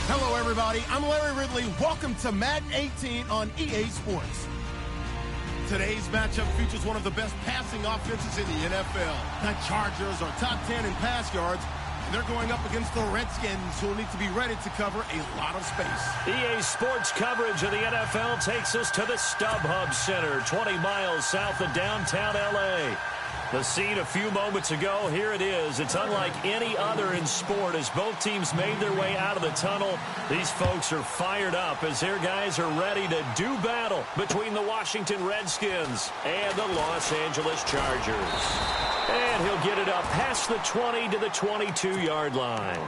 Hello, everybody. I'm Larry Ridley. Welcome to Madden 18 on EA Sports. Today's matchup features one of the best passing offenses in the NFL. The Chargers are top 10 in pass yards, and they're going up against the Redskins, who will need to be ready to cover a lot of space. EA Sports coverage of the NFL takes us to the StubHub Center, 20 miles south of downtown L.A. The scene a few moments ago, here it is. It's unlike any other in sport as both teams made their way out of the tunnel. These folks are fired up as their guys are ready to do battle between the Washington Redskins and the Los Angeles Chargers. And he'll get it up past the 20 to the 22-yard line.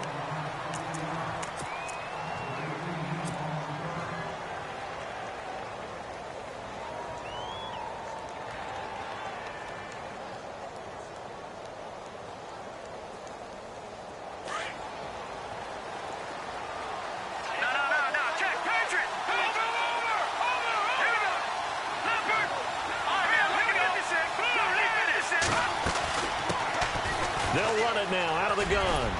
They'll run it now out of the gun.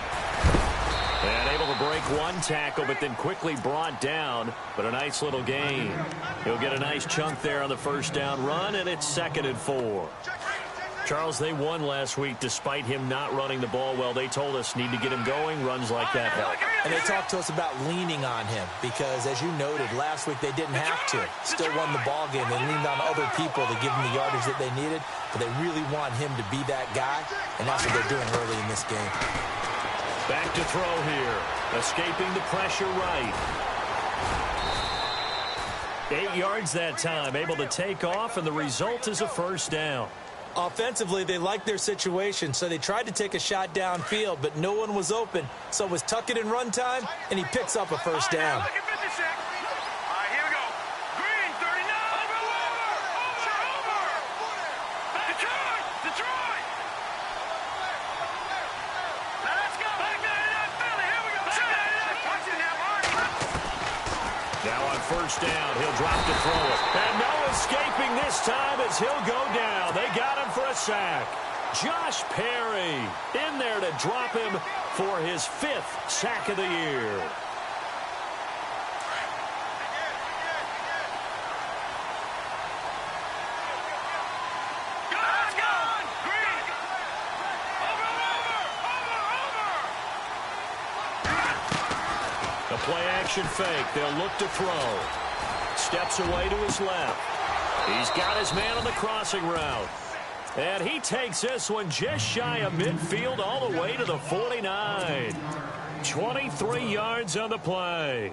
And able to break one tackle, but then quickly brought down. But a nice little gain. He'll get a nice chunk there on the first down run, and it's 2nd and 4. Charles, they won last week despite him not running the ball well. They told us need to get him going. Runs like that help. And they talked to us about leaning on him because, as you noted, last week they didn't have to. Still won the ball game. They leaned on other people to give them the yardage that they needed, but they really want him to be that guy, and that's what they're doing early in this game. Back to throw here. Escaping the pressure right. 8 yards that time. Able to take off, and the result is a first down. Offensively, they liked their situation, so they tried to take a shot downfield, but no one was open. So it was tuck it and run time, and he picks up a first down. Now on first down, he'll drop to throw it. And no escaping this time as he'll go down. They got him for a sack. Josh Perry in there to drop him for his 5th sack of the year. Play-action fake. They'll look to throw. Steps away to his left. He's got his man on the crossing route. And he takes this one just shy of midfield all the way to the 49. 23 yards on the play.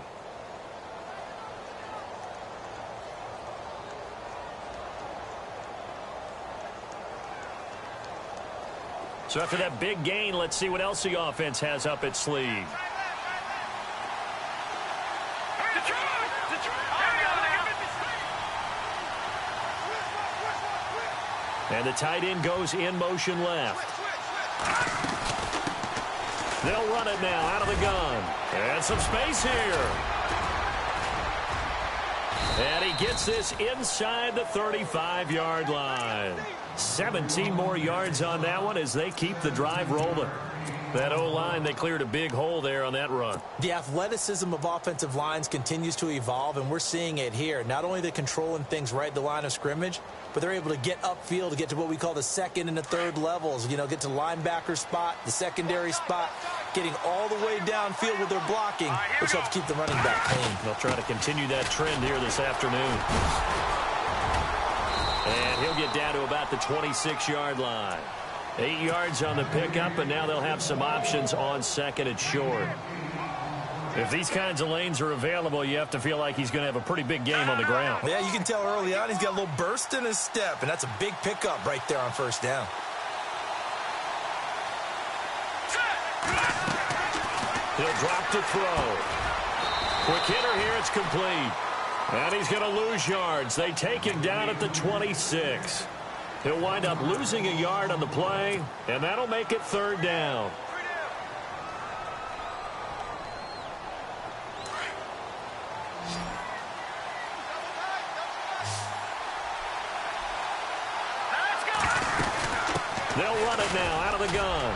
So after that big gain, let's see what else the offense has up its sleeve. And the tight end goes in motion left. They'll run it now out of the gun. And some space here. And he gets this inside the 35-yard line. 17 more yards on that one as they keep the drive rolling. That O-line, they cleared a big hole there on that run. The athleticism of offensive lines continues to evolve, and we're seeing it here. Not only are they controlling things right at the line of scrimmage, but they're able to get upfield to get to what we call the second and the third levels. You know, get to linebacker spot, the secondary spot, getting all the way downfield with their blocking, which helps keep the running back clean. They'll try to continue that trend here this afternoon. And he'll get down to about the 26-yard line. 8 yards on the pickup, and now they'll have some options on 2nd and short. If these kinds of lanes are available, you have to feel like he's going to have a pretty big game on the ground. Yeah, you can tell early on he's got a little burst in his step, and that's a big pickup right there on first down. He'll drop to throw. Quick hitter here, it's complete. And he's going to lose yards. They take him down at the 26. He'll wind up losing a yard on the play, and that'll make it 3rd down. They'll run it now out of the gun.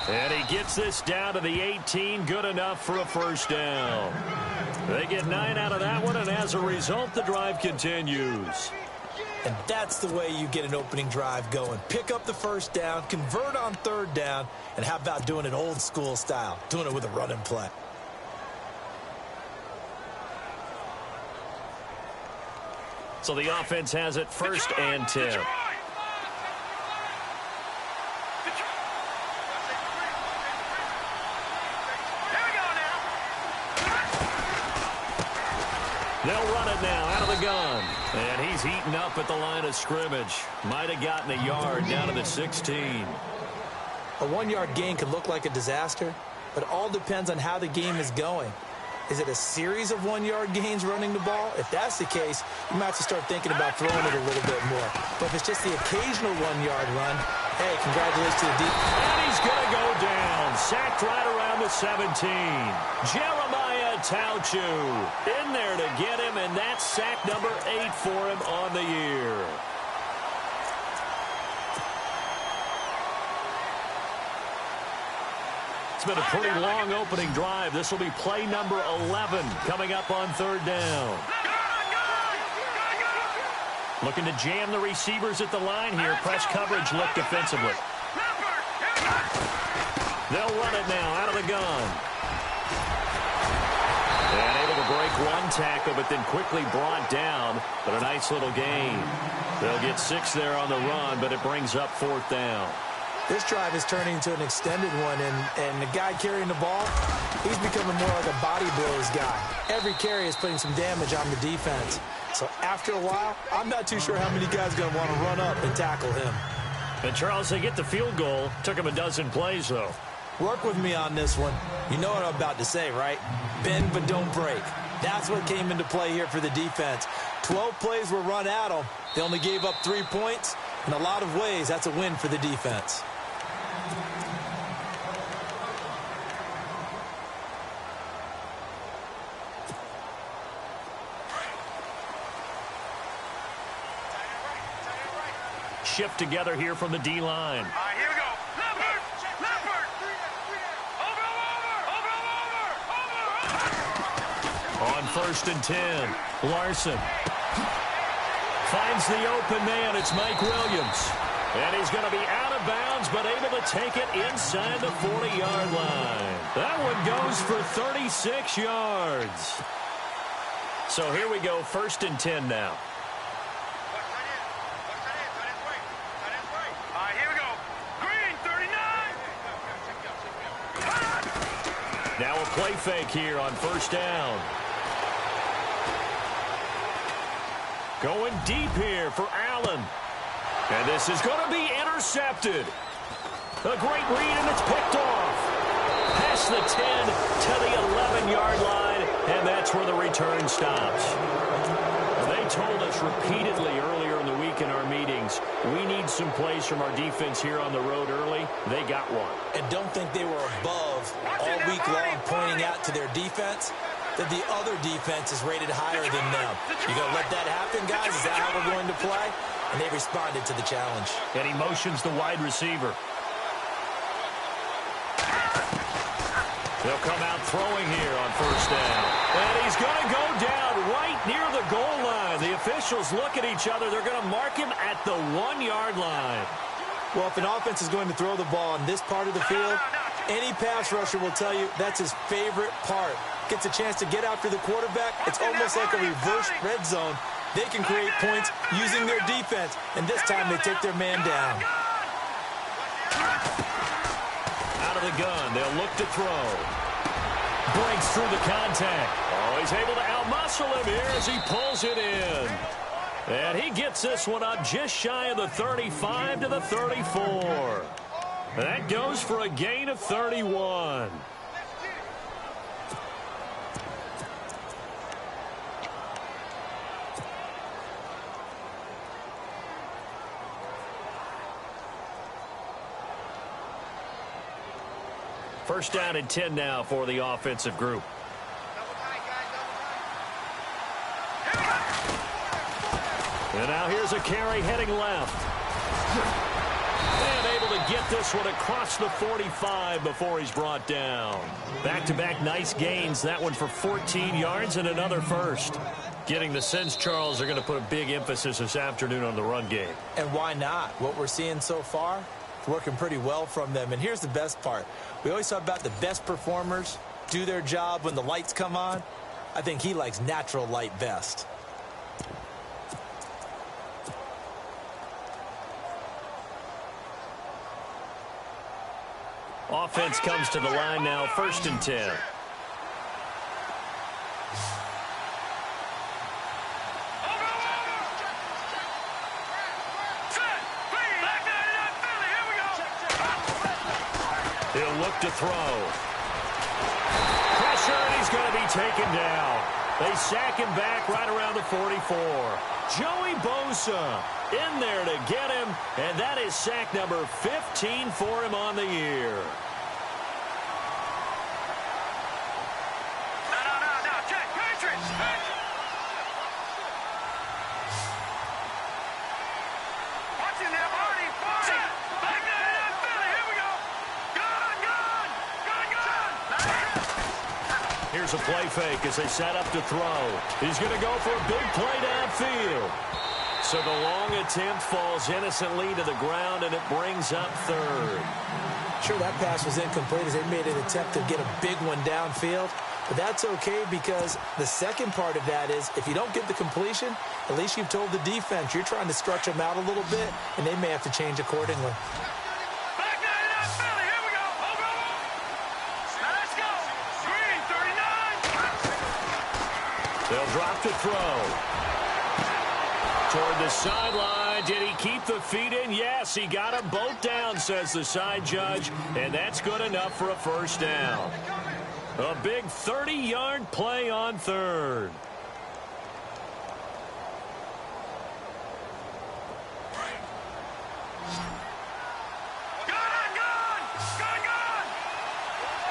And he gets this down to the 18, good enough for a first down. They get 9 out of that one, and as a result, the drive continues. And that's the way you get an opening drive going. Pick up the first down, convert on third down, and how about doing it old school style, doing it with a running play. So the offense has it first and 10. They'll run it now out of the gun. And he's eaten up at the line of scrimmage. Might have gotten a yard down to the 16. A 1-yard gain could look like a disaster, but it all depends on how the game is going. Is it a series of 1-yard gains running the ball? If that's the case, you might have to start thinking about throwing it a little bit more. But if it's just the occasional 1-yard run, hey, congratulations to the defense. And he's going to go down. Sacked right around the 17. Jeremiah Tauchu in there to get him, and that's sack number 8 for him on the year. It's been a pretty long opening drive. This will be play number 11 coming up on third down. Looking to jam the receivers at the line here. Press coverage look defensively. They'll run it now out of the gun. And able to break one tackle, but then quickly brought down. But a nice little gain. They'll get 6 there on the run, but it brings up fourth down. This drive is turning into an extended one, and the guy carrying the ball, he's becoming more like a body blows guy. Every carry is putting some damage on the defense. So after a while, I'm not too sure how many guys are going to want to run up and tackle him. And Charles, they get the field goal. Took him a dozen plays, though. Work with me on this one. You know what I'm about to say, right? Bend but don't break. That's what came into play here for the defense. 12 plays were run at them. They only gave up 3 points. In a lot of ways, that's a win for the defense. Shift together here from the D-line. All right, here we go. Leopard! Leopard! Over! On first and 10, Larson finds the open man. It's Mike Williams. And he's going to be out of bounds, but able to take it inside the 40-yard line. That one goes for 36 yards. So here we go, first and 10 now. Now a play fake here on first down. Going deep here for Allen. And this is going to be intercepted. A great read, and it's picked off. Past the 10 to the 11-yard line, and that's where the return stops. They told us repeatedly earlier in the week in our meetings, we need some plays from our defense here on the road early. They got one. And don't think they were above all week long pointing out to their defense that the other defense is rated higher than them. You going to let that happen, guys? Is that how we're going to play? And they responded to the challenge. And he motions the wide receiver. They'll come out throwing here on first down. And he's going to go down right near the goal line. The officials look at each other. They're going to mark him at the 1-yard line. Well, if an offense is going to throw the ball in this part of the field, any pass rusher will tell you that's his favorite part. Gets a chance to get after the quarterback. It's almost like a reverse red zone. They can create points using their defense, and this time they take their man down. Out of the gun, they'll look to throw. Breaks through the contact. Oh, he's able to outmuscle him here as he pulls it in. And he gets this one up just shy of the 35 to the 34. That goes for a gain of 31. First down and 10 now for the offensive group. And now here's a carry heading left. And able to get this one across the 45 before he's brought down. Back-to-back nice gains. That one for 14 yards and another first. Getting the sense, Charles, are going to put a big emphasis this afternoon on the run game. And why not? What we're seeing so far, it's working pretty well from them. And here's the best part. We always talk about the best performers do their job when the lights come on. I think he likes natural light best. Offense comes to the line now, 1st and 10. He'll look to throw. Pressure, and he's going to be taken down. They sack him back right around the 44. Joey Bosa in there to get him, and that is sack number 15 for him on the year. No, Jack, Patriots. Watching that party. Back there, Philly, here we go. Gun. Here's a play fake as they set up to throw. He's going to go for a big play downfield. So the long attempt falls innocently to the ground, and it brings up 3rd. Sure, that pass was incomplete as they made an attempt to get a big one downfield. But that's okay because the second part of that is if you don't get the completion, at least you've told the defense you're trying to stretch them out a little bit, and they may have to change accordingly. Back there, Philly, here we go. Let's go. Green, 39. They'll drop to throw. Toward the sideline. Did he keep the feet in? Yes, he got them both down, says the side judge, and that's good enough for a 1st down. A big 30-yard play on 3rd.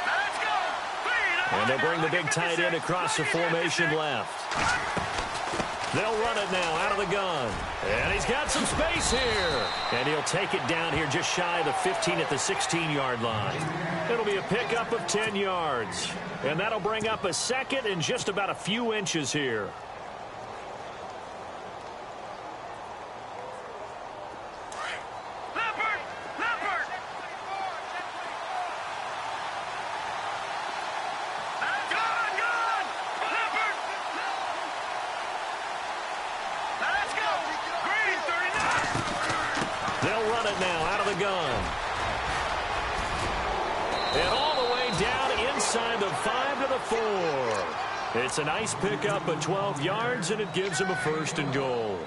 Let's go. And they'll bring the big tight end across the formation left. They'll run it now out of the gun. And he's got some space here. And he'll take it down here just shy of the 15 at the 16-yard line. It'll be a pickup of 10 yards. And that'll bring up a 2nd and just about a few inches here. They'll run it now out of the gun. And all the way down inside the 5 to the 4. It's a nice pickup of 12 yards, and it gives them a 1st and goal.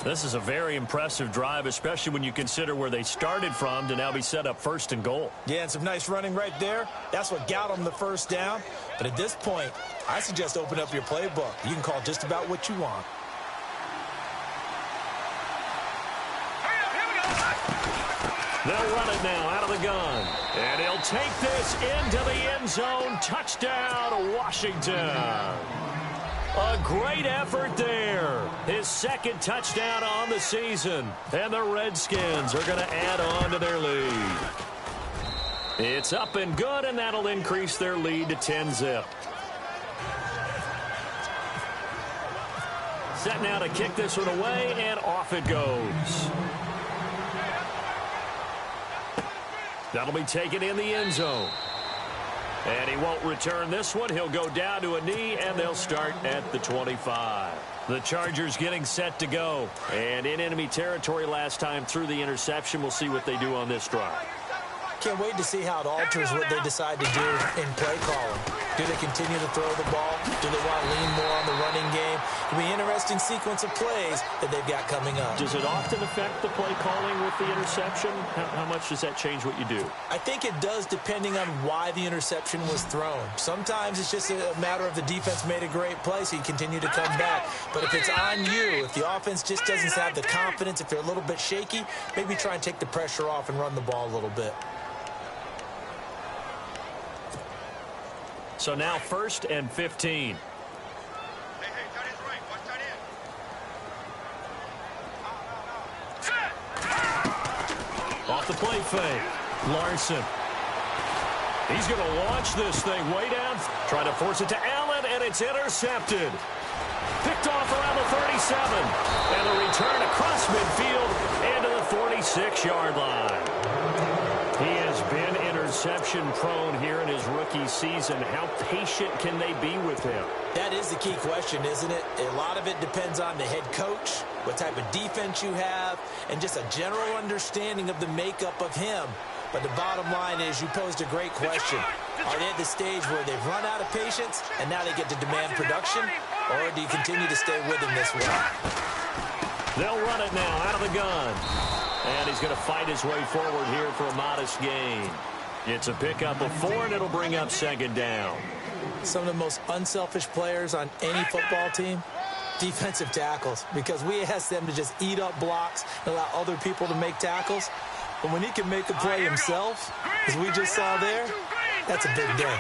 This is a very impressive drive, especially when you consider where they started from to now be set up 1st and goal. Yeah, and some nice running right there. That's what got them the 1st down. But at this point, I suggest open up your playbook. You can call just about what you want. They'll run it now out of the gun. And he'll take this into the end zone. Touchdown, Washington. A great effort there. His 2nd touchdown on the season. And the Redskins are going to add on to their lead. It's up and good, and that'll increase their lead to 10-zip. Set now to kick this one away, and off it goes. That'll be taken in the end zone. And he won't return this one. He'll go down to a knee, and they'll start at the 25. The Chargers getting set to go. And in enemy territory last time through the interception. We'll see what they do on this drive. Can't wait to see how it alters what they decide to do in play calling. Do they continue to throw the ball? Do they want to lean more on the running game? It'll be an interesting sequence of plays that they've got coming up. Does it often affect the play calling with the interception? How much does that change what you do? I think it does, depending on why the interception was thrown. Sometimes it's just a matter of the defense made a great play, so you continue to come back. But if it's on you, if the offense just doesn't have the confidence, if they're a little bit shaky, maybe try and take the pressure off and run the ball a little bit. So now 1st and 15. Off the play fake. Larson. He's going to launch this thing way down. Trying to force it to Allen, and it's intercepted. Picked off around the 37. And the return across midfield into the 46-yard line. He has been interception-prone here in his rookie season. How patient can they be with him? That is the key question, isn't it? A lot of it depends on the head coach, what type of defense you have, and just a general understanding of the makeup of him. But the bottom line is you posed a great question. Are they at the stage where they've run out of patience and now they get to demand production? Or do you continue to stay with him this way? They'll run it now out of the gun. And he's going to fight his way forward here for a modest gain. It's a pickup of 4, and it'll bring up second down. Some of the most unselfish players on any football team, defensive tackles, because we ask them to just eat up blocks and allow other people to make tackles. But when he can make a play himself, as we just saw there, that's a big day.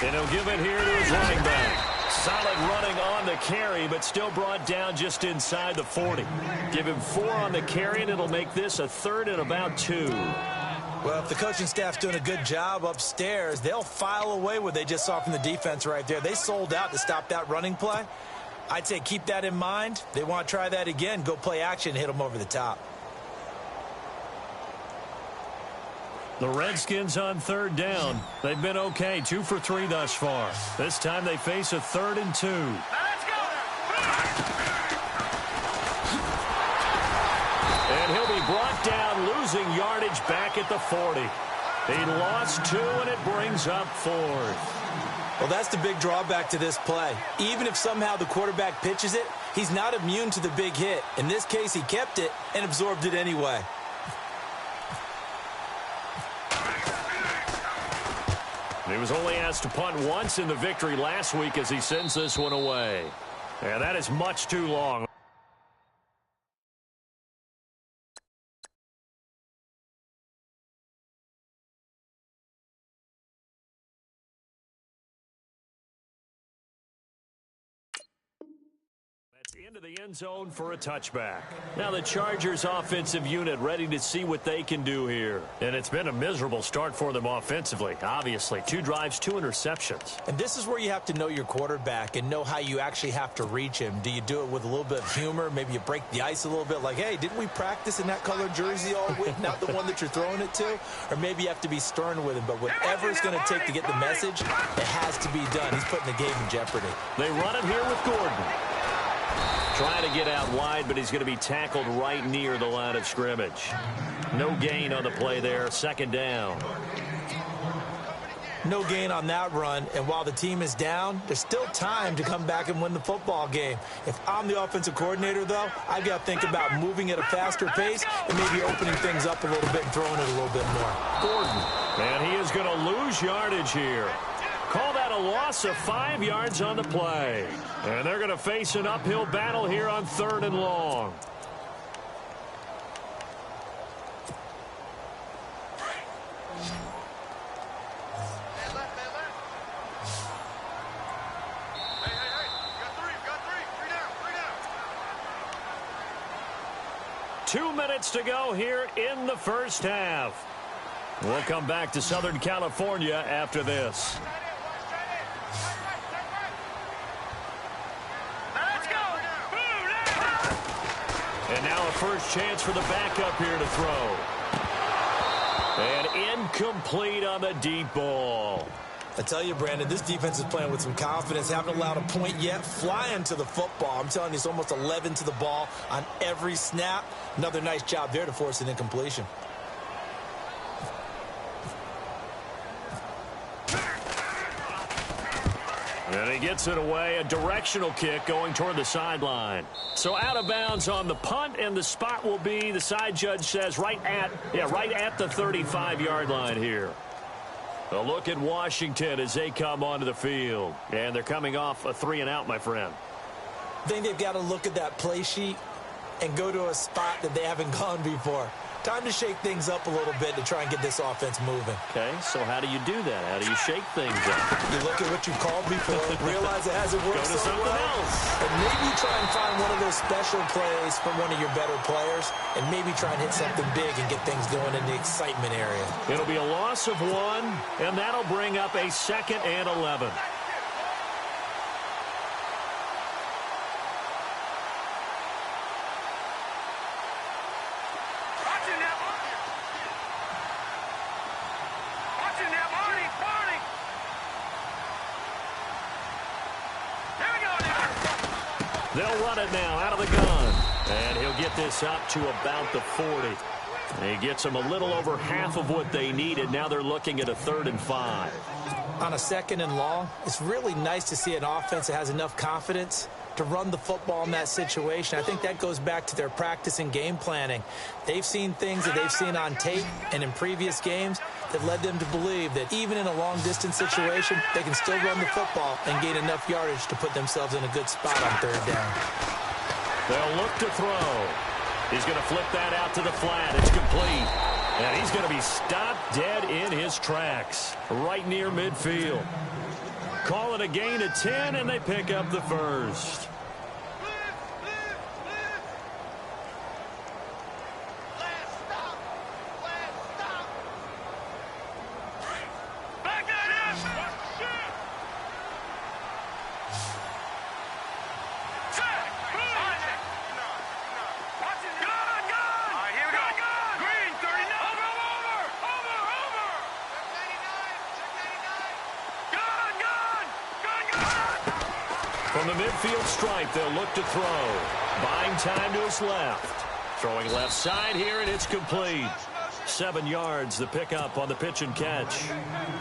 And he'll give it here to his running back. Solid running on the carry, but still brought down just inside the 40. Give him 4 on the carry, and it'll make this a 3rd and about 2. Well, if the coaching staff's doing a good job upstairs, they'll file away what they just saw from the defense right there. They sold out to stop that running play. I'd say keep that in mind. They want to try that again. Go play action, hit them over the top. The Redskins on 3rd down. They've been okay, 2 for 3 thus far. This time they face a 3rd and 2. Let's go! And he'll be brought down, losing yardage back at the 40. He lost 2, and it brings up 4th. Well, that's the big drawback to this play. Even if somehow the quarterback pitches it, he's not immune to the big hit. In this case, he kept it and absorbed it anyway. He was only asked to punt once in the victory last week as he sends this one away. And that is much too long. Into the end zone for a touchback. Now the Chargers offensive unit ready to see what they can do here. And it's been a miserable start for them offensively, obviously. 2 drives, 2 interceptions. And this is where you have to know your quarterback and know how you actually have to reach him. Do you do it with a little bit of humor? Maybe you break the ice a little bit like, hey, didn't we practice in that colored jersey all week? Not the one that you're throwing it to? Or maybe you have to be stern with him. But whatever it's going to take to get the message, it has to be done. He's putting the game in jeopardy. They run it here with Gordon. Trying to get out wide, but he's going to be tackled right near the line of scrimmage. No gain on the play there. 2nd down. No gain on that run, and while the team is down, there's still time to come back and win the football game. If I'm the offensive coordinator, though, I've got to think about moving at a faster pace and maybe opening things up a little bit and throwing it a little bit more. Gordon, and he is going to lose yardage here. Call that a loss of 5 yards on the play. And they're going to face an uphill battle here on 3rd and long. Two minutes to go here in the first half. We'll come back to Southern California after this. And now a first chance for the backup here to throw. And incomplete on the deep ball. I tell you, Brandon, this defense is playing with some confidence. Haven't allowed a point yet. Flying to the football. I'm telling you, it's almost 11 to the ball on every snap. Another nice job there to force an incompletion. And he gets it away, a directional kick going toward the sideline. So out of bounds on the punt, and the spot will be, the side judge says, right at the 35-yard line here. A look at Washington as they come onto the field. And they're coming off a 3-and-out, my friend. I think they've got to look at that play sheet and go to a spot that they haven't gone before. Time to shake things up a little bit to try and get this offense moving. Okay, so how do you do that? How do you shake things up? You look at what you called before, realize it hasn't worked Go to so something well, else. and maybe try and find one of those special plays from one of your better players, and maybe try and hit something big and get things going in the excitement area. It'll be a loss of 1, and that'll bring up a 2nd and 11. They'll run it now out of the gun. And he'll get this up to about the 40. He gets them a little over half of what they needed. Now they're looking at a 3rd and 5. On a 2nd and long, it's really nice to see an offense that has enough confidence to run the football in that situation. I think that goes back to their practice and game planning. They've seen things that they've seen on tape and in previous games that led them to believe that even in a long-distance situation, they can still run the football and gain enough yardage to put themselves in a good spot on 3rd down. They'll look to throw. He's going to flip that out to the flat. It's complete. And he's going to be stopped dead in his tracks right near midfield. Call it a gain of 10, and they pick up the 1st. From the midfield stripe, they'll look to throw. Buying time to his left. Throwing left side here, and it's complete. 7 yards, the pickup on the pitch and catch.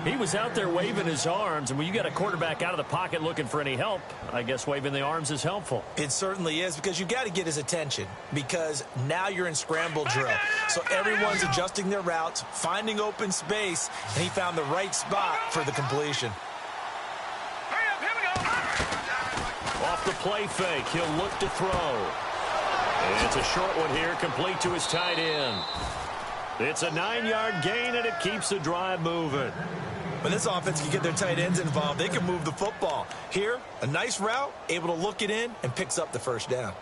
He was out there waving his arms, and when you got a quarterback out of the pocket looking for any help, I guess waving the arms is helpful. It certainly is, because you've got to get his attention, because now you're in scramble drill. So everyone's adjusting their routes, finding open space, and he found the right spot for the completion. Off the play fake, he'll look to throw. And it's a short one here, complete to his tight end. It's a 9-yard gain, and it keeps the drive moving. When this offense can get their tight ends involved, they can move the football. Here, a nice route, able to look it in, and picks up the 1st down.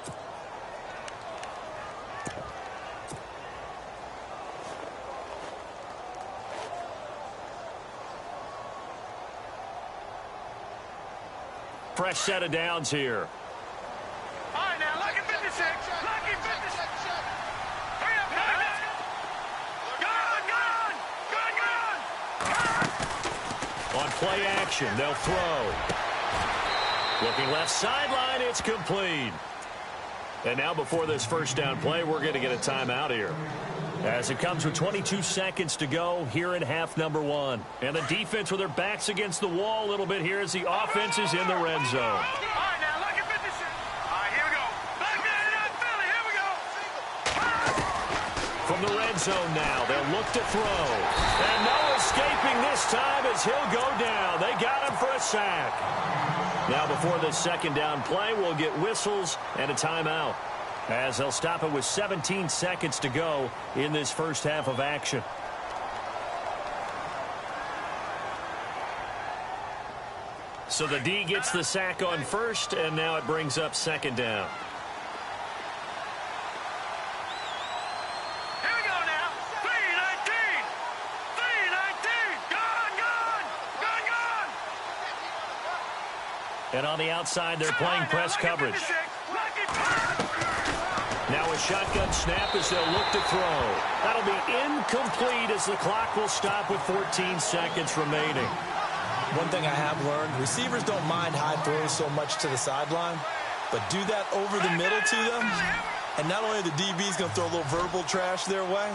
Fresh set of downs here. All right, now, lucky 56. Lucky 56. Hurry up, hurry up. Gun. On play action, they'll throw. Looking left sideline, it's complete. And now before this 1st down play, we're going to get a timeout here, as it comes with 22 seconds to go here in half number 1. And the defense with their backs against the wall a little bit here as the offense is in the red zone. All right, now, lucky 56. All right, here we go. Back there in Philly, here we go. From the red zone now, they'll look to throw. And no escaping this time as he'll go down. They got him for a sack. Now before this 2nd down play, we'll get whistles and a timeout, as they'll stop it with 17 seconds to go in this 1st half of action. So the D gets the sack on 1st, and now it brings up 2nd down. Here we go now. 3-19. 3-19. Gun. And on the outside, they're playing press coverage. Now a shotgun snap as they'll look to throw. That'll be incomplete as the clock will stop with 14 seconds remaining. One thing I have learned, receivers don't mind high throws so much to the sideline, but do that over the middle to them, and not only are the DBs going to throw a little verbal trash their way,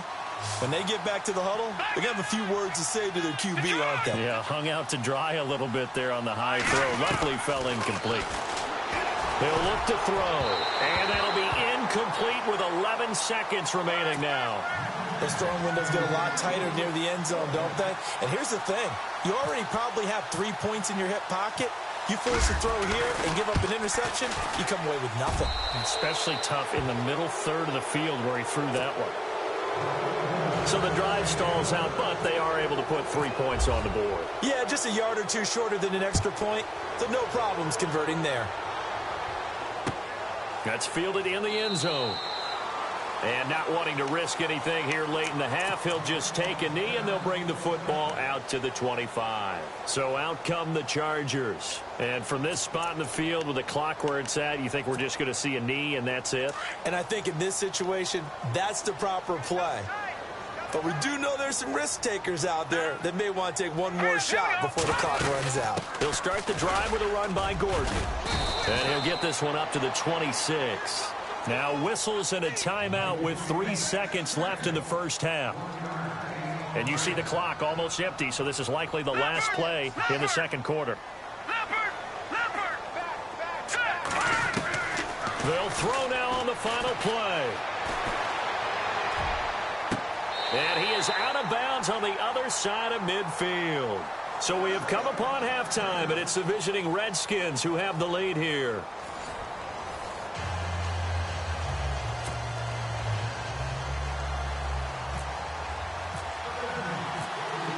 when they get back to the huddle, they're going to have a few words to say to their QB, aren't they? Yeah, hung out to dry a little bit there on the high throw. Luckily fell incomplete. They'll look to throw, and that'll be incomplete with 11 seconds remaining now. Those throwing windows get a lot tighter near the end zone, don't they? And here's the thing. You already probably have 3 points in your hip pocket. You force a throw here and give up an interception, you come away with nothing. Especially tough in the middle third of the field where he threw that one. So the drive stalls out, but they are able to put 3 points on the board. Yeah, just a yard or two shorter than an extra point, so no problems converting there. That's fielded in the end zone. And not wanting to risk anything here late in the half, he'll just take a knee, and they'll bring the football out to the 25. So out come the Chargers. And from this spot in the field with the clock where it's at, you think we're just going to see a knee and that's it? And I think in this situation, that's the proper play. But we do know there's some risk takers out there that may want to take one more shot before the clock runs out. He'll start the drive with a run by Gordon. And he'll get this one up to the 26. Now whistles and a timeout with 3 seconds left in the first half. And you see the clock almost empty, so this is likely the last play in the second quarter. They'll throw now on the final play. And he is out of bounds on the other side of midfield. So we have come upon halftime, and it's the visiting Redskins who have the lead here.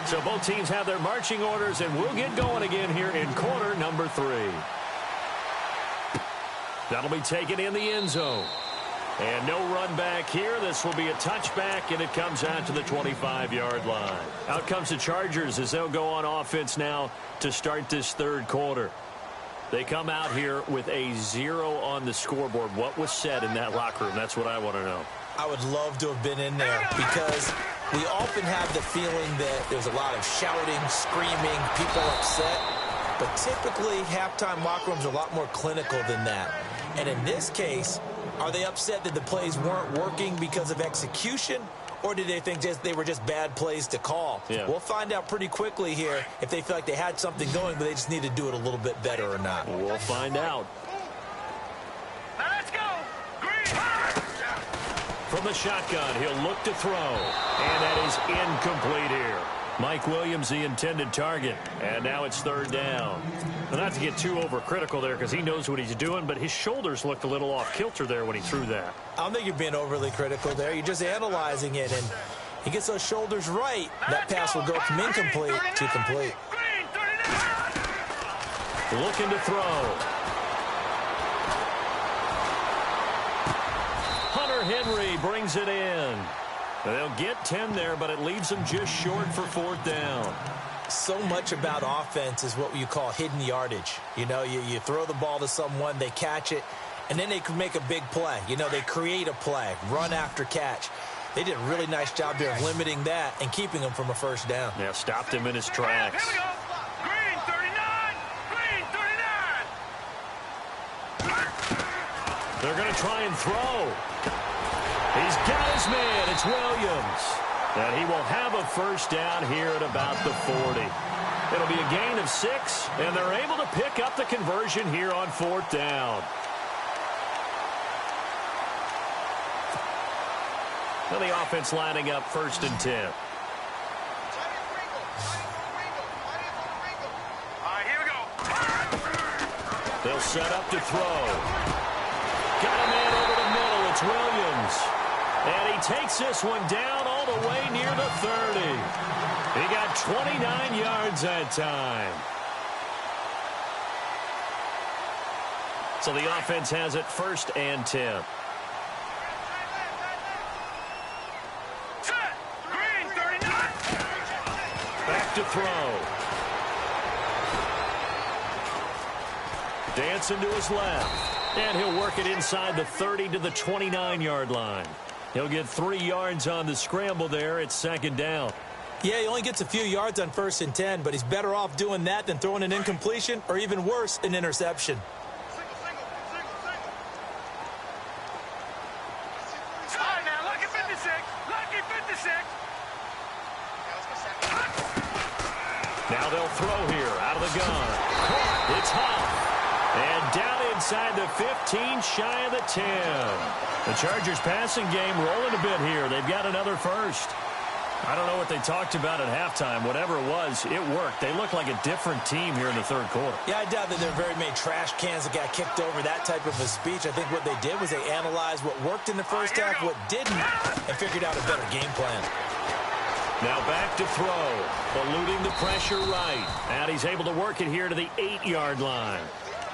So both teams have their marching orders, and we'll get going again here in quarter number 3. That'll be taken in the end zone. And no run back here. This will be a touchback, and it comes out to the 25-yard line. Out comes the Chargers as they'll go on offense now to start this third quarter. They come out here with a 0 on the scoreboard. What was said in that locker room? That's what I want to know. I would love to have been in there because we often have the feeling that there's a lot of shouting, screaming, people upset. But typically, halftime locker rooms are a lot more clinical than that. And in this case, are they upset that the plays weren't working because of execution? Or did they think they were just bad plays to call? Yeah. We'll find out pretty quickly here if they feel like they had something going, but they just need to do it a little bit better or not. We'll find out. Let's go. Green. From the shotgun, he'll look to throw. And that is incomplete here. Mike Williams, the intended target. And now it's third down. Well, not to get too overcritical there because he knows what he's doing, but his shoulders looked a little off kilter there when he threw that. I don't think you're being overly critical there. You're just analyzing it, and he gets those shoulders right. That pass will go from incomplete to complete. Looking to throw. Hunter Henry brings it in. They'll get 10 there, but it leaves them just short for fourth down. So much about offense is what you call hidden yardage. You know, you throw the ball to someone, they catch it, and then they can make a big play. You know, they create a play, run after catch. They did a really nice job there of limiting that and keeping him from a first down. Yeah, stopped him in his tracks. Here we go. Green 39. Green 39. They're going to try and throw. He's got his man. It's Williams. And he will have a first down here at about the 40. It'll be a gain of 6, and they're able to pick up the conversion here on fourth down. Well, the offense lining up first and 10. All right, here we go. They'll set up to throw. Got a man over the middle. It's Williams. And he takes this one down all the way near the 30. He got 29 yards that time. So the offense has it first and 10. Set. Green 39. Back to throw. Dancing to his left. And he'll work it inside the 30 to the 29-yard line. He'll get 3 yards on the scramble there. It's second down. Yeah, he only gets a few yards on first and 10, but he's better off doing that than throwing an incompletion or even worse, an interception. All right, now, lucky 56. Lucky 56. Now they'll throw here out of the gun. It's Huff. And down inside the 15, shy of the 10. The Chargers passing game rolling a bit here. They've got another first. I don't know what they talked about at halftime. Whatever it was, it worked. They look like a different team here in the third quarter. Yeah, I doubt that there are very many trash cans that got kicked over, that type of a speech. I think what they did was they analyzed what worked in the first half, what didn't, and figured out a better game plan. Now back to throw, eluding the pressure right. And he's able to work it here to the 8-yard line.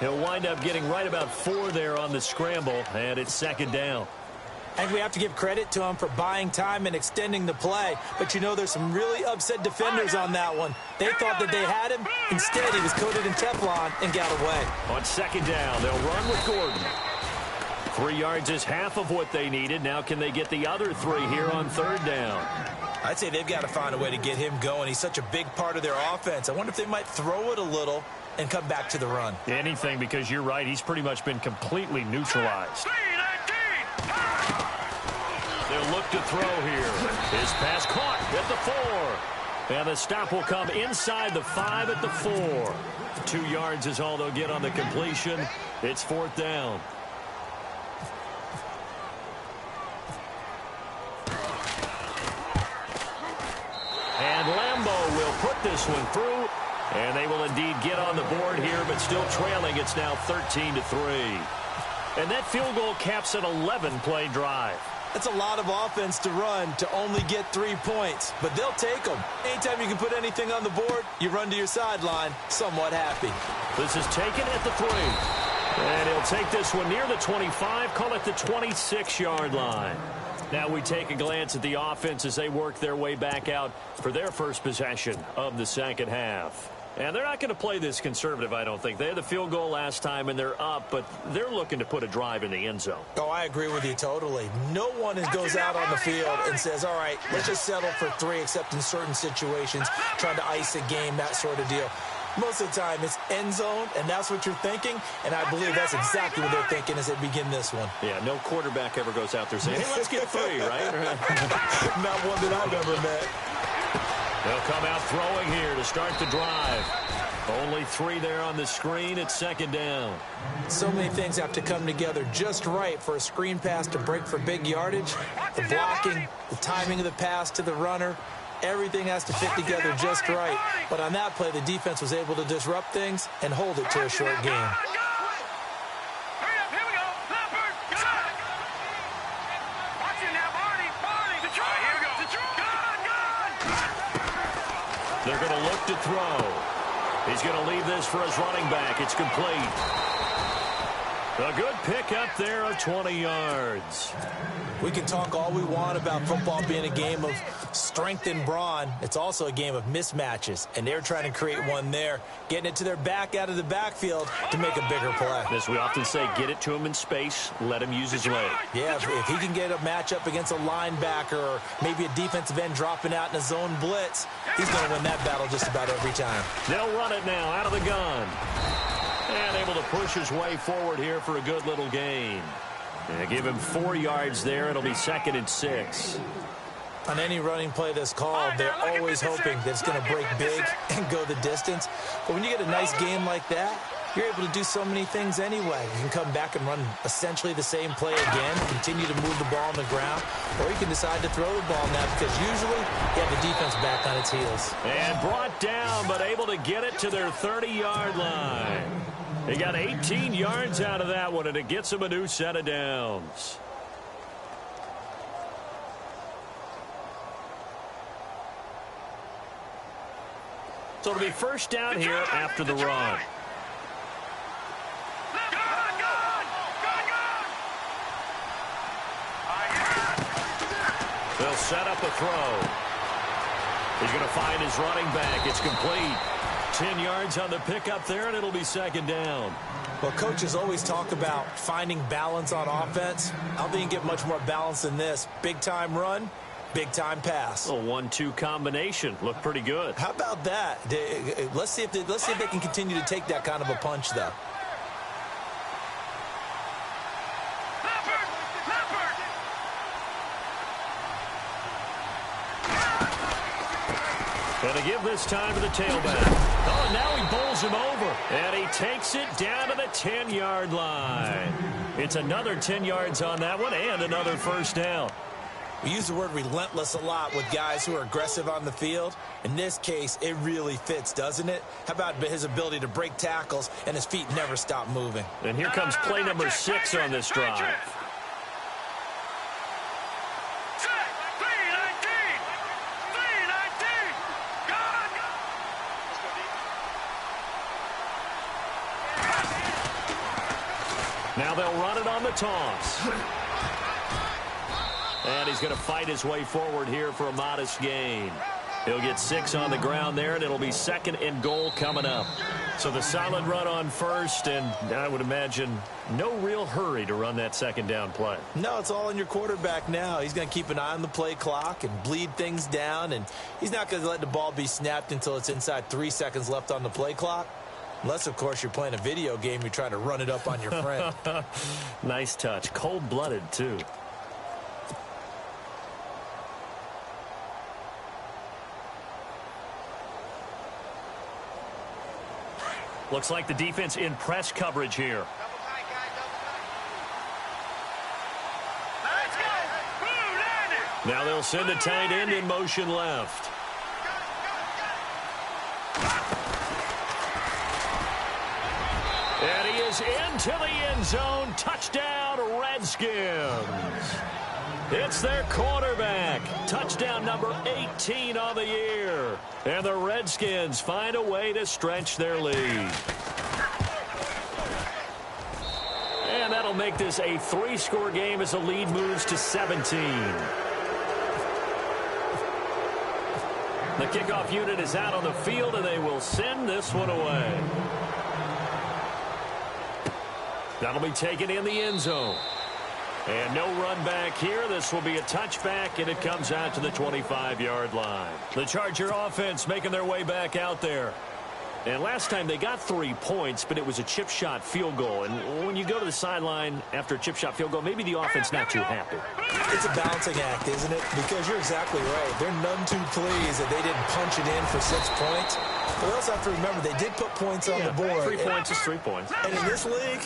He'll wind up getting right about 4 there on the scramble, and it's second down. I think we have to give credit to him for buying time and extending the play. But, you know, there's some really upset defenders on that one. They thought that they had him. Instead, he was coated in Teflon and got away. On second down, they'll run with Gordon. 3 yards is half of what they needed. Now can they get the other 3 here on third down? I'd say they've got to find a way to get him going. He's such a big part of their offense. I wonder if they might throw it a little and come back to the run. Anything, because you're right. He's pretty much been completely neutralized. They'll look to throw here. His pass caught at the 4. And the stop will come inside the 5 at the 4. 2 yards is all they'll get on the completion. It's fourth down. And Lambeau will put this one through. And they will indeed get on the board here, but still trailing. It's now 13-3. And that field goal caps an 11-play drive. That's a lot of offense to run to only get 3 points, but they'll take them. Anytime you can put anything on the board, you run to your sideline somewhat happy. This is taken at the 3. And he'll take this one near the 25, call it the 26-yard line. Now we take a glance at the offense as they work their way back out for their first possession of the second half. And they're not going to play this conservative, I don't think. They had the field goal last time, and they're up, but they're looking to put a drive in the end zone. Oh, I agree with you totally. No one goes out on the field and says, all right, let's just settle for 3, except in certain situations, trying to ice a game, that sort of deal. Most of the time, it's end zone, and that's what you're thinking, and I believe that's exactly what they're thinking as they begin this one. Yeah, no quarterback ever goes out there saying, hey, let's get 3, right? Not one that I've ever met. They'll come out throwing here to start the drive. Only 3 there on the screen. It's second down. So many things have to come together just right for a screen pass to break for big yardage. The blocking, the timing of the pass to the runner, everything has to fit together just right. But on that play, the defense was able to disrupt things and hold it to a short game. They're going to look to throw. He's going to leave this for his running back. It's complete. A good pickup there of 20 yards. We can talk all we want about football being a game of strength and brawn. It's also a game of mismatches, and they're trying to create one there, getting it to their back out of the backfield to make a bigger play. As we often say, get it to him in space, let him use his leg. Yeah, if he can get a matchup against a linebacker or maybe a defensive end dropping out in a zone blitz, he's going to win that battle just about every time. They'll run it now out of the gun. And able to push his way forward here for a good little gain. And give him 4 yards there. It'll be 2nd and 6. On any running play that's called, they're always hoping that it's going to break big and go the distance. But when you get a nice game like that, you're able to do so many things anyway. You can come back and run essentially the same play again, continue to move the ball on the ground, or you can decide to throw the ball now because usually you have the defense back on its heels. And brought down, but able to get it to their 30-yard line. They got 18 yards out of that one, and it gets them a new set of downs. So it'll be first down here after the run. They'll set up a throw. He's going to find his running back. It's complete. 10 yards on the pickup there, and it'll be second down. Well, coaches always talk about finding balance on offense. I don't think you can get much more balance than this. Big-time run, big-time pass. A 1-2 combination. Looked pretty good. How about that? Let's see if they can continue to take that kind of a punch, though. And to give this time to the tailback. Oh, and now he bowls him over. And he takes it down to the 10-yard line. It's another 10 yards on that one and another first down. We use the word relentless a lot with guys who are aggressive on the field. In this case, it really fits, doesn't it? How about his ability to break tackles and his feet never stop moving? And here comes play number 6 on this drive. Now they'll run it on the toss. And he's going to fight his way forward here for a modest gain. He'll get 6 on the ground there, and it'll be 2nd and goal coming up. So the solid run on first, and I would imagine no real hurry to run that 2nd down play. No, it's all on your quarterback now. He's going to keep an eye on the play clock and bleed things down, and he's not going to let the ball be snapped until it's inside 3 seconds left on the play clock. Unless, of course, you're playing a video game, you're trying to run it up on your friend. Nice touch. Cold-blooded, too. Looks like the defense in press coverage here. Now they'll send a tight end in motion left. And he is into the end zone. Touchdown, Redskins. It's their quarterback. Touchdown number 18 on the year. And the Redskins find a way to stretch their lead. And that'll make this a 3-score game as the lead moves to 17. The kickoff unit is out on the field, and they will send this one away. That'll be taken in the end zone. And no run back here. This will be a touchback, and it comes out to the 25-yard line. The Charger offense making their way back out there. And last time they got 3 points, but it was a chip shot field goal. And when you go to the sideline after a chip shot field goal, maybe the offense not too happy. It's a balancing act, isn't it? Because you're exactly right. They're none too pleased that they didn't punch it in for 6 points. But we also have to remember they did put points on the board. 3 points is 3 points. And in this league,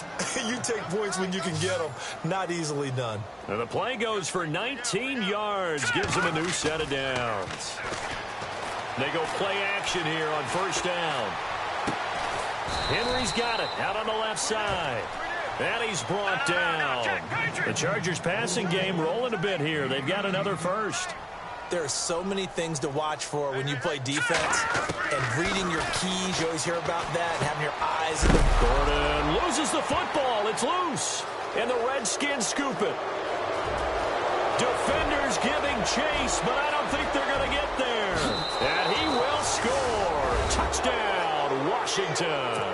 you take points when you can get them. Not easily done. And the play goes for 19 yards. Gives them a new set of downs. They go play action here on first down. Henry's got it out on the left side. And he's brought down. The Chargers passing game rolling a bit here. They've got another first. There are so many things to watch for when you play defense. And reading your keys, you always hear about that. And having your eyes in the... Gordon loses the football. It's loose. And the Redskins scoop it. Defenders giving chase, but I don't think they're going to get there. And he will score. Touchdown, Washington.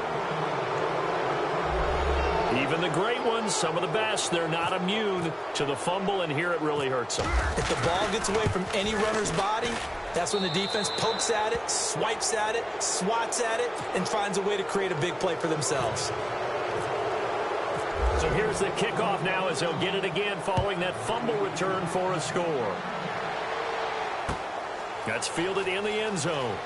Even the great ones, some of the best, they're not immune to the fumble, and here it really hurts them. If the ball gets away from any runner's body, that's when the defense pokes at it, swipes at it, swats at it, and finds a way to create a big play for themselves. So here's the kickoff now as they'll get it again following that fumble return for a score. That's fielded in the end zone.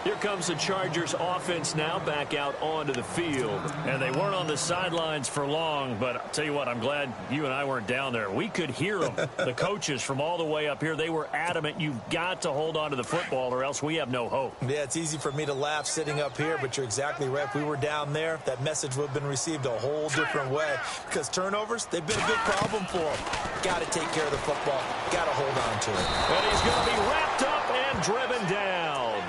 Here comes the Chargers offense now back out onto the field. And they weren't on the sidelines for long, but I'll tell you what, I'm glad you and I weren't down there. We could hear them. The coaches from all the way up here, they were adamant, you've got to hold on to the football or else we have no hope. Yeah, it's easy for me to laugh sitting up here, but you're exactly right. If we were down there, that message would have been received a whole different way. Because turnovers, they've been a big problem for them. Got to take care of the football. Got to hold on to it. And he's going to be wrapped up and driven down.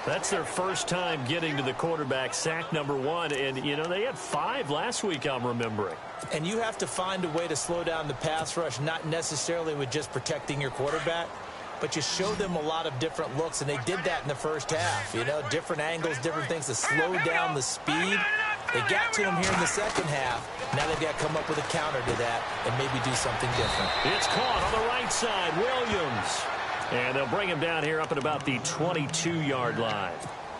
That's their first time getting to the quarterback, sack number 1. And, you know, they had 5 last week, I'm remembering. And you have to find a way to slow down the pass rush, not necessarily with just protecting your quarterback, but you show them a lot of different looks, and they did that in the first half. You know, different angles, different things to slow down the speed. They got to him here in the second half. Now they've got to come up with a counter to that and maybe do something different. It's caught on the right side, Williams. And they'll bring him down here up at about the 22-yard line.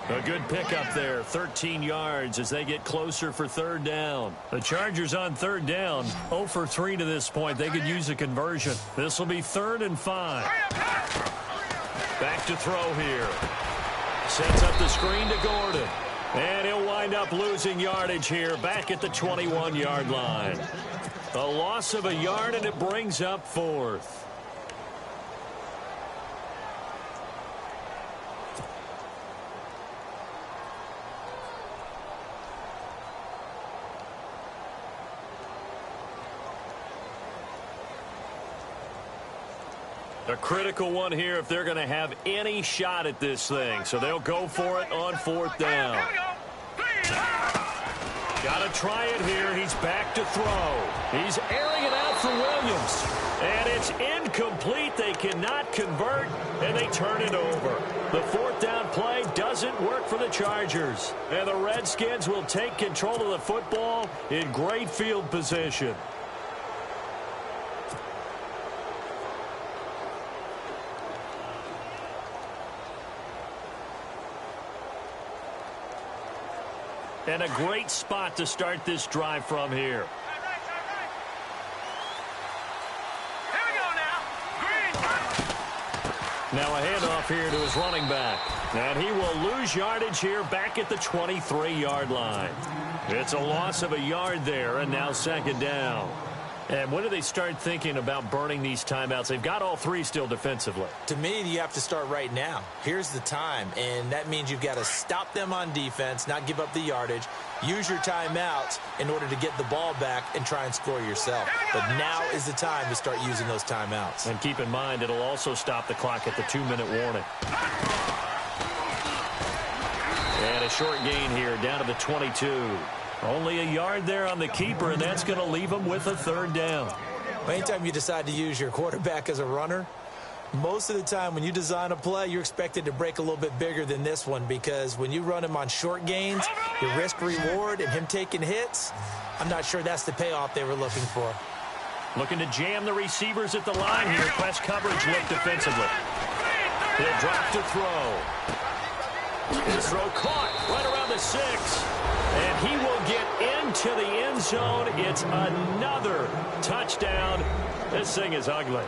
A good pickup there, 13 yards as they get closer for third down. The Chargers on third down, 0 for 3 to this point. They could use a conversion. This will be 3rd and 5. Back to throw here. Sets up the screen to Gordon. And he'll wind up losing yardage here back at the 21-yard line. A loss of a yard, and it brings up 4th. A critical one here if they're going to have any shot at this thing. So they'll go for it on 4th down. Got to try it here. He's back to throw. He's airing it out for Williams. And it's incomplete. They cannot convert, and they turn it over. The 4th down play doesn't work for the Chargers. And the Redskins will take control of the football in great field position. And a great spot to start this drive from here. Here we go now. Green. Now a handoff here to his running back. And he will lose yardage here back at the 23-yard line. It's a loss of a yard there, and now 2nd down. And when do they start thinking about burning these timeouts? They've got all 3 still defensively. To me, you have to start right now. Here's the time, and that means you've got to stop them on defense, not give up the yardage, use your timeouts in order to get the ball back and try and score yourself. But now is the time to start using those timeouts. And keep in mind, it'll also stop the clock at the 2-minute warning. And a short gain here down to the 22. Only a yard there on the keeper, and that's going to leave them with a 3rd down. Anytime you decide to use your quarterback as a runner, most of the time when you design a play, you're expected to break a little bit bigger than this one, because when you run him on short gains, your risk-reward and him taking hits, I'm not sure that's the payoff they were looking for. Looking to jam the receivers at the line here. Press coverage look defensively. He'll drop to throw. His throw caught right around the 6. And he will get into the end zone. It's another touchdown. This thing is ugly.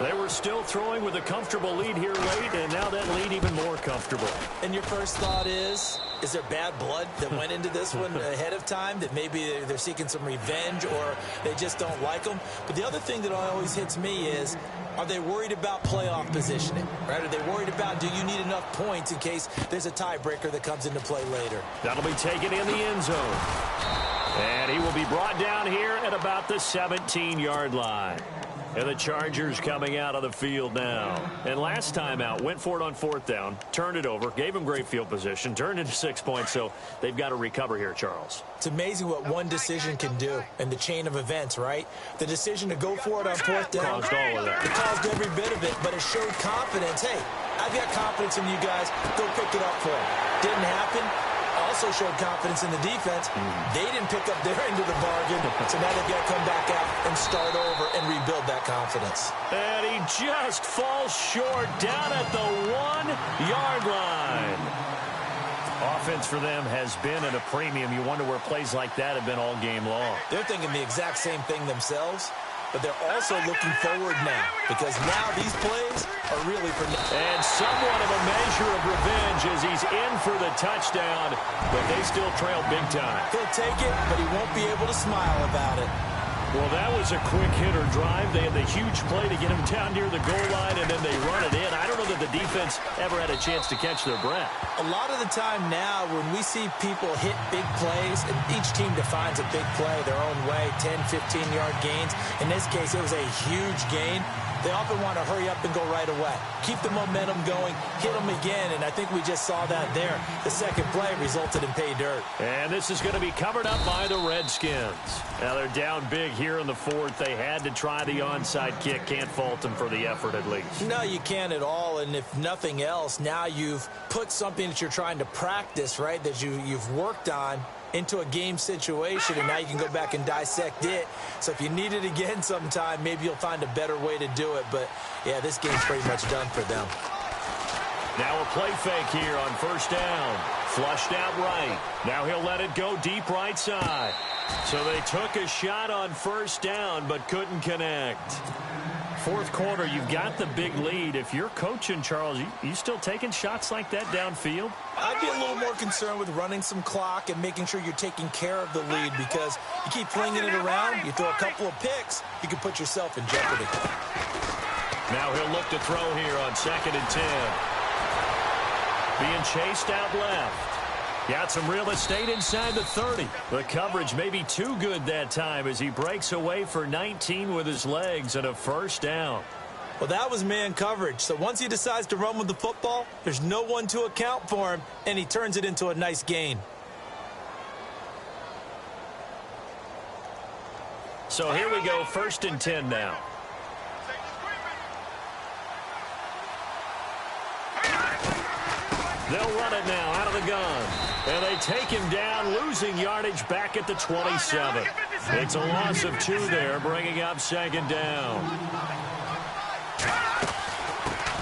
They were still throwing with a comfortable lead here late, and now that lead even more comfortable. And your first thought is there bad blood that went into this one ahead of time, that maybe they're seeking some revenge or they just don't like them? But the other thing that always hits me is, are they worried about playoff positioning? Right? Are they worried about, do you need enough points in case there's a tiebreaker that comes into play later? That'll be taken in the end zone. And he will be brought down here at about the 17-yard line. And the Chargers coming out of the field now. And last time out, went for it on 4th down, turned it over, gave him great field position, turned into 6 points, so they've got to recover here, Charles. It's amazing what one decision can do in the chain of events, right? The decision to go for it on 4th down. Caused all of that. It caused every bit of it, but it showed confidence. Hey, I've got confidence in you guys. Go pick it up for it. Didn't happen. Also showed confidence in the defense. They didn't pick up their end of the bargain, so now they've got to come back out and start over and rebuild that confidence. And he just falls short down at the 1-yard line. Offense for them has been at a premium. You wonder where plays like that have been all game long. They're thinking the exact same thing themselves, but they're also looking forward now, because now these plays are really for now. And somewhat of a measure of revenge as he's in for the touchdown, but they still trail big time. He'll take it, but he won't be able to smile about it. Well, that was a quick hitter drive. They had the huge play to get him down near the goal line, and then they run it in. I don't know that the defense ever had a chance to catch their breath. A lot of the time now, when we see people hit big plays, and each team defines a big play their own way, 10, 15-yard gains. In this case, it was a huge gain. They often want to hurry up and go right away. Keep the momentum going, hit them again, and I think we just saw that there. The second play resulted in pay dirt. And this is going to be covered up by the Redskins. Now they're down big here in the 4th. They had to try the onside kick. Can't fault them for the effort at least. No, you can't at all, and if nothing else, now you've put something that you're trying to practice, right, that you've worked on into a game situation, and now you can go back and dissect it. So if you need it again sometime, maybe you'll find a better way to do it. But, yeah, this game's pretty much done for them. Now a play fake here on 1st down. Flushed out right. Now he'll let it go deep right side. So they took a shot on 1st down but couldn't connect. fourth quarter, you've got the big lead. If you're coaching, Charles, you still taking shots like that downfield? I'd be a little more concerned with running some clock and making sure you're taking care of the lead, because you keep flinging it around, you throw a couple of picks, you can put yourself in jeopardy. Now he'll look to throw here on 2nd and 10. Being chased out left. Got some real estate inside the 30. The coverage may be too good that time as he breaks away for 19 with his legs and a first down. Well, that was man coverage. So once he decides to run with the football, there's no one to account for him, and he turns it into a nice gain. So here we go, 1st and 10 now. They'll run it now out of the gun. And they take him down, losing yardage back at the 27. It's a loss of 2 there, bringing up 2nd down.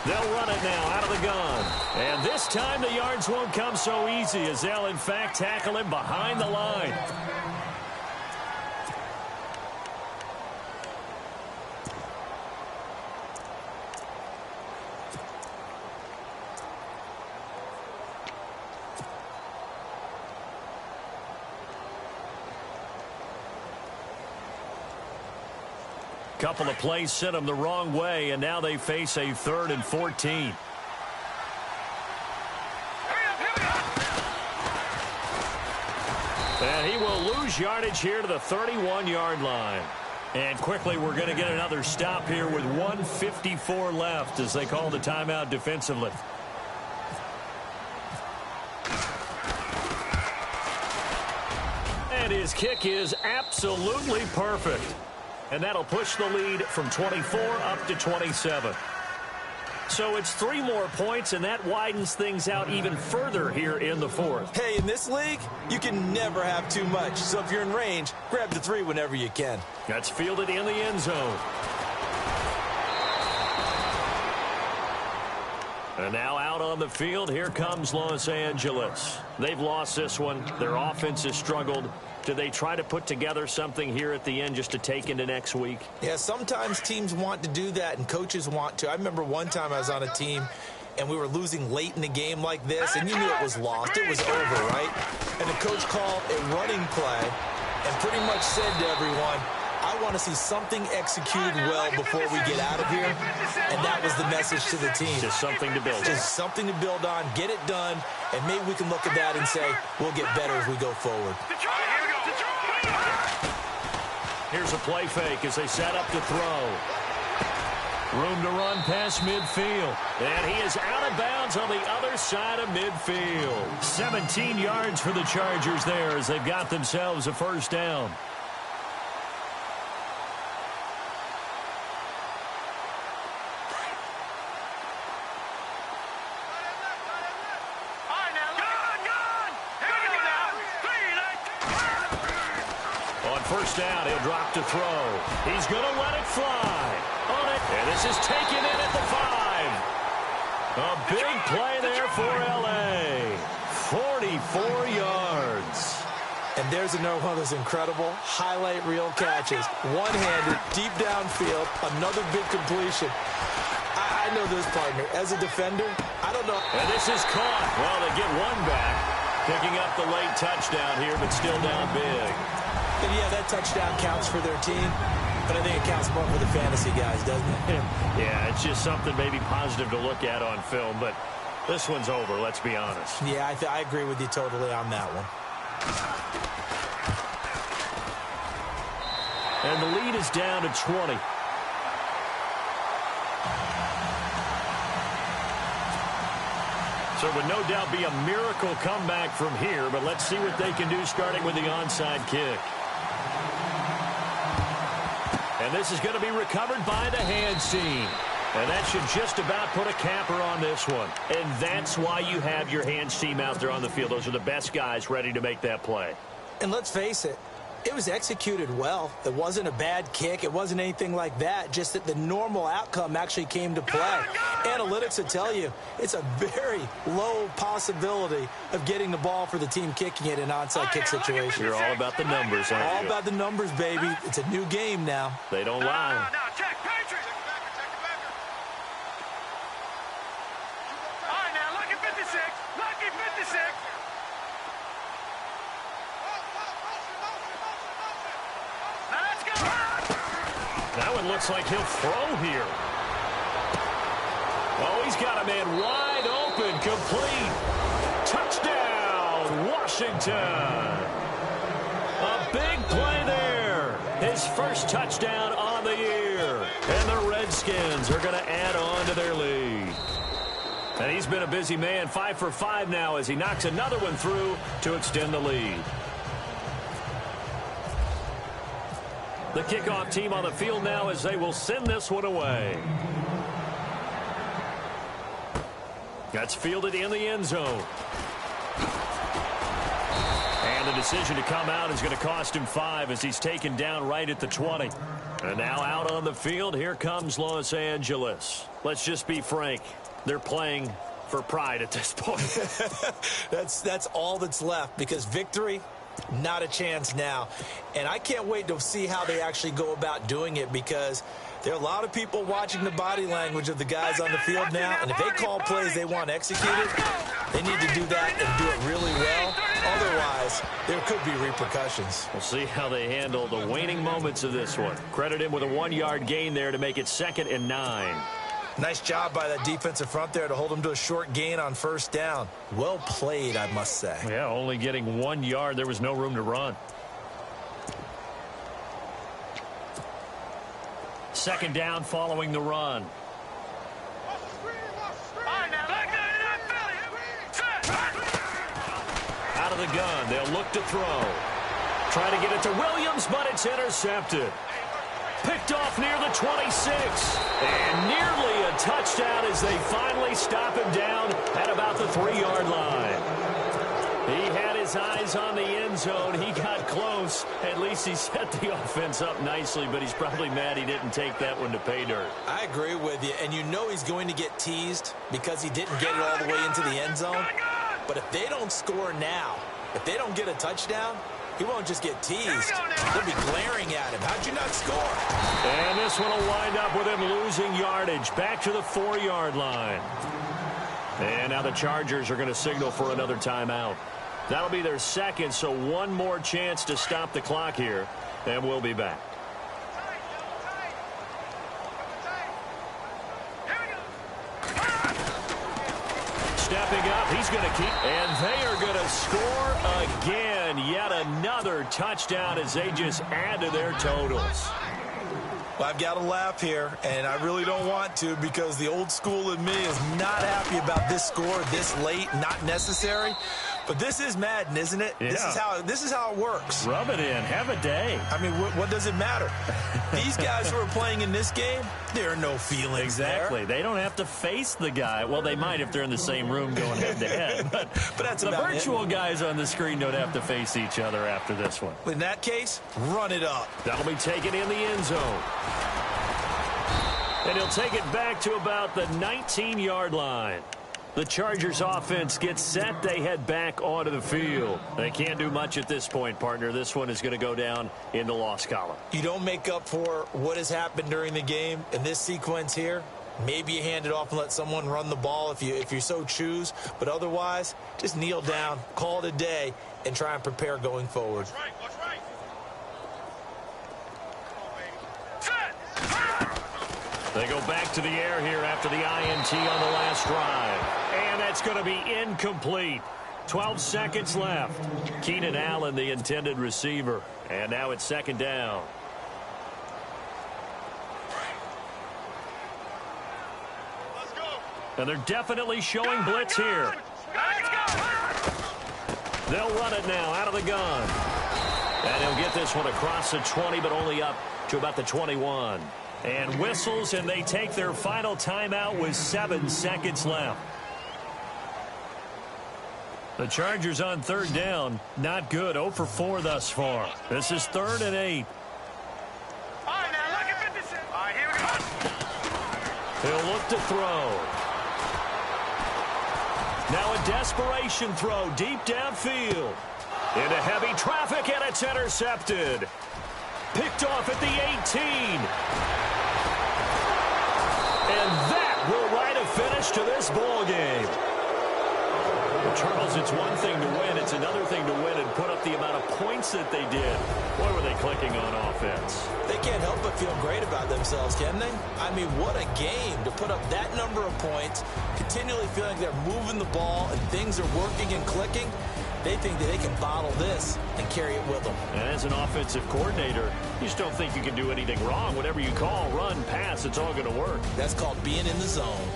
They'll run it now out of the gun. And this time the yards won't come so easy, as they'll in fact tackle him behind the line. Couple of plays sent them the wrong way, and now they face a 3rd and 14. And he will lose yardage here to the 31-yard line. And quickly we're going to get another stop here with 1:54 left as they call the timeout defensively. And his kick is absolutely perfect. And that'll push the lead from 24 up to 27. So it's 3 more points, and that widens things out even further here in the 4th. Hey, in this league, you can never have too much. So if you're in range, grab the 3 whenever you can. That's fielded in the end zone. And now out on the field, here comes Los Angeles. They've lost this one. Their offense has struggled. Do they try to put together something here at the end just to take into next week? Yeah, sometimes teams want to do that and coaches want to. I remember one time I was on a team and we were losing late in the game like this, and you knew it was lost. It was over, right? And the coach called a running play and pretty much said to everyone, I want to see something executed well before we get out of here. And that was the message to the team. Just something to build on. Just something to build on, get it done, and maybe we can look at that and say, we'll get better as we go forward. Here's a play fake as they set up to throw. Room to run past midfield. And he is out of bounds on the other side of midfield. 17 yards for the Chargers there as they've got themselves a first down. First down, he'll drop to throw. He's going to let it fly. On it, and this is taken in at the 5. A big play there for L.A. 44 yards. And there's another one of those incredible highlight reel catches. One-handed, deep downfield, another big completion. I know this, partner. As a defender, I don't know. And this is caught. Well, they get one back. Picking up the late touchdown here, but still down big. And yeah, that touchdown counts for their team, but I think it counts more for the fantasy guys, doesn't it? Yeah, it's just something maybe positive to look at on film, but this one's over, let's be honest. Yeah, I agree with you totally on that one. And the lead is down to 20. So it would no doubt be a miracle comeback from here, but let's see what they can do starting with the onside kick. And this is going to be recovered by the hands team. And that should just about put a capper on this one. And that's why you have your hands team out there on the field. Those are the best guys ready to make that play. And let's face it, it was executed well. It wasn't a bad kick. It wasn't anything like that. Just that the normal outcome actually came to play. Analytics will tell you it's a very low possibility of getting the ball for the team kicking it in an onside kick situation. You're all about the numbers, aren't you? All about the numbers, baby. It's a new game now. They don't lie. That one looks like he'll throw here. Oh, he's got a man wide open, complete. Touchdown, Washington. A big play there. His first touchdown on the year. And the Redskins are going to add on to their lead. And he's been a busy man, 5 for 5 now as he knocks another one through to extend the lead. The kickoff team on the field now as they will send this one away. That's fielded in the end zone. And the decision to come out is going to cost him 5 as he's taken down right at the 20. And now out on the field, here comes Los Angeles. Let's just be frank. They're playing for pride at this point. That's all that's left because victory, not a chance now. And I can't wait to see how they actually go about doing it because there are a lot of people watching the body language of the guys on the field now. And if they call plays they want executed, they need to do that and do it really well. Otherwise, there could be repercussions. We'll see how they handle the waning moments of this one. Credit him with a 1-yard gain there to make it 2nd and 9. Nice job by that defensive front there to hold him to a short gain on first down. Well played, I must say. Yeah, only getting 1 yard. There was no room to run. 2nd down following the run. Out of the gun, they'll look to throw. Try to get it to Williams, but it's intercepted. Picked off near the 26. And nearly a touchdown as they finally stop him down at about the 3-yard line. He had his eyes on the end zone. He got close. At least he set the offense up nicely, but he's probably mad he didn't take that one to pay dirt. I agree with you, and you know he's going to get teased because he didn't get it all the way into the end zone. But if they don't score now, if they don't get a touchdown, he won't just get teased. They'll be glaring at him. How'd you not score? And this one will wind up with him losing yardage back to the 4-yard line. And now the Chargers are going to signal for another timeout. That'll be their second, so one more chance to stop the clock here, and we'll be back. Stepping up, he's going to keep, and they are going to score again. Yet another touchdown as they just add to their totals. Well, I've got to laugh here, and I really don't want to because the old school in me is not happy about this score this late, not necessary. But this is Madden, isn't it? Yeah. This is how it works. Rub it in. Have a day. I mean, what does it matter? These guys who are playing in this game, there are no feelings Exactly. there. They don't have to face the guy. Well, they might if they're in the same room going head-to-head. But that's the about virtual guys on the screen don't have to face each other after this one. In that case, run it up. That'll be taken in the end zone. And he'll take it back to about the 19-yard line. The Chargers offense gets set. They head back onto the field. They can't do much at this point, partner. This one is going to go down in the loss column. You don't make up for what has happened during the game in this sequence here. Maybe you hand it off and let someone run the ball if you so choose. But otherwise, just kneel down, call it a day, and try and prepare going forward. What's right? They go back to the air here after the INT on the last drive. And that's going to be incomplete. 12 seconds left. Keenan Allen, the intended receiver. And now it's 2nd down. Let's go. And they're definitely showing blitz here. Let's go. They'll run it now out of the gun. And he'll get this one across the 20, but only up to about the 21. And whistles, and they take their final timeout with 7 seconds left. The Chargers on 3rd down, not good. 0 for 4 thus far. This is 3rd and 8. All right, now look at 56. All right, here we go. He'll look to throw. Now a desperation throw deep downfield. Into heavy traffic, and it's intercepted. Picked off at the 18. And that will write a finish to this ball game. Charles, it's one thing to win. It's another thing to win and put up the amount of points that they did. Boy, were they clicking on offense. They can't help but feel great about themselves, can they? I mean, what a game to put up that number of points, continually feeling they're moving the ball and things are working and clicking. They think that they can bottle this and carry it with them. And as an offensive coordinator, you just don't think you can do anything wrong. Whatever you call, run, pass, it's all going to work. That's called being in the zone.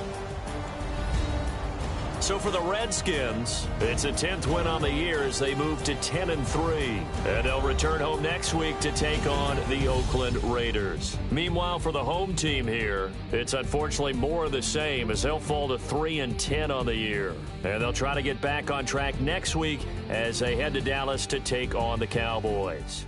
So for the Redskins, it's a 10th win on the year as they move to 10-3. And they'll return home next week to take on the Oakland Raiders. Meanwhile, for the home team here, it's unfortunately more of the same as they'll fall to 3-10 on the year. And they'll try to get back on track next week as they head to Dallas to take on the Cowboys.